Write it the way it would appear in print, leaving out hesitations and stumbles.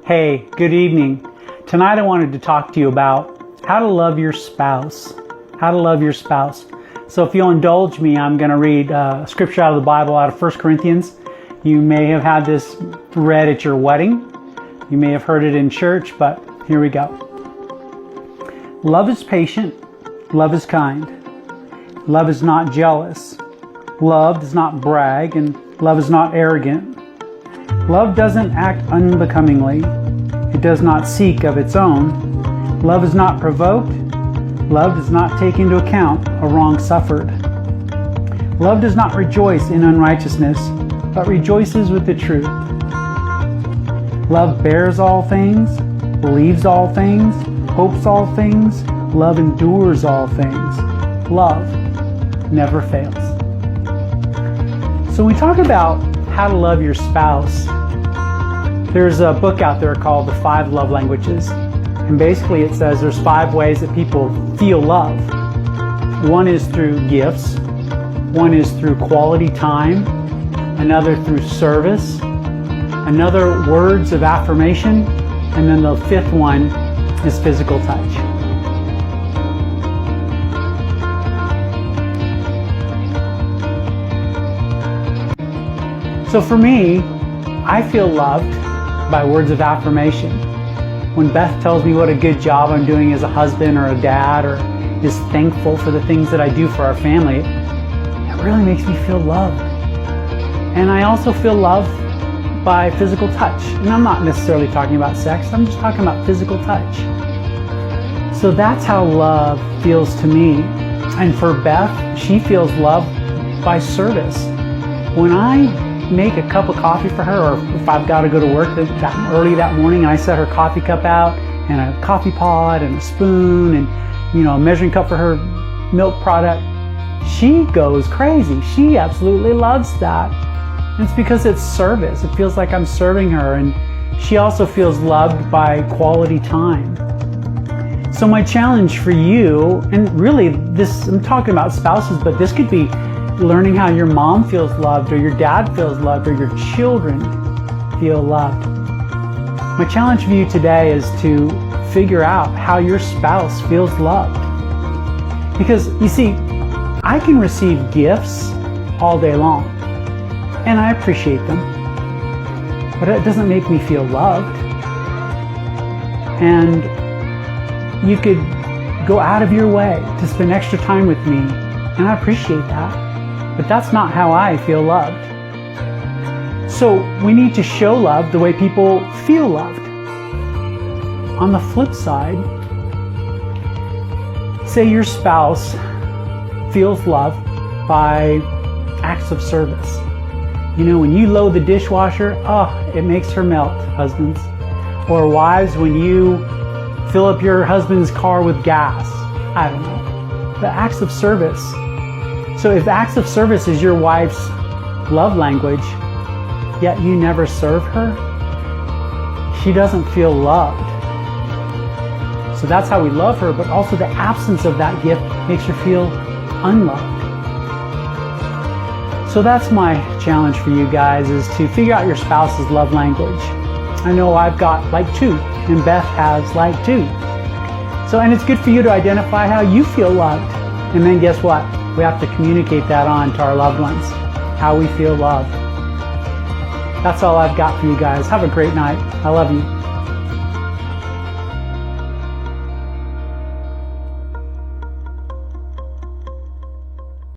Hey, good evening. Tonight I wanted to talk to you about how to love your spouse. How to love your spouse. So if you'll indulge me, I'm going to read scripture out of the Bible, out of 1 Corinthians. You may have had this read at your wedding. You may have heard it in church, but here we go. Love is patient. Love is kind. Love is not jealous. Love does not brag, and love is not arrogant. Love doesn't act unbecomingly. It does not seek of its own. Love is not provoked. Love does not take into account a wrong suffered. Love does not rejoice in unrighteousness, but rejoices with the truth. Love bears all things, believes all things, hopes all things. Love endures all things. Love never fails. So when we talk about how to love your spouse, there's a book out there called The 5 Love Languages. And basically it says there's 5 ways that people feel love. One is through gifts. One is through quality time. Another through service. Another words of affirmation. And then the 5th one is physical touch. So for me, I feel loved by words of affirmation. When Beth tells me what a good job I'm doing as a husband or a dad, or is thankful for the things that I do for our family, it really makes me feel loved. And I also feel loved by physical touch. And I'm not necessarily talking about sex, I'm just talking about physical touch. So that's how love feels to me. And for Beth, she feels loved by service. When I make a cup of coffee for her, or if I've got to go to work early that morning and I set her coffee cup out and a coffee pot and a spoon and a measuring cup for her milk product, she goes crazy. She absolutely loves that. And it's because it's service. It feels like I'm serving her, and she also feels loved by quality time. So my challenge for you, and really this, I'm talking about spouses, but this could be learning how your mom feels loved, or your dad feels loved, or your children feel loved. My challenge for you today is to figure out how your spouse feels loved. Because you see, I can receive gifts all day long, and I appreciate them, but it doesn't make me feel loved. And you could go out of your way to spend extra time with me, and I appreciate that. But that's not how I feel loved. So we need to show love the way people feel loved. On the flip side, say your spouse feels loved by acts of service. When you load the dishwasher, it makes her melt, husbands. Or wives, when you fill up your husband's car with gas. I don't know. The acts of service. So if acts of service is your wife's love language, yet you never serve her, she doesn't feel loved. So that's how we love her, but also the absence of that gift makes her feel unloved. So that's my challenge for you guys, is to figure out your spouse's love language. I know I've got like 2, and Beth has like 2. So, and it's good for you to identify how you feel loved. And then guess what? We have to communicate that on to our loved ones, how we feel loved. That's all I've got for you guys. Have a great night. I love you.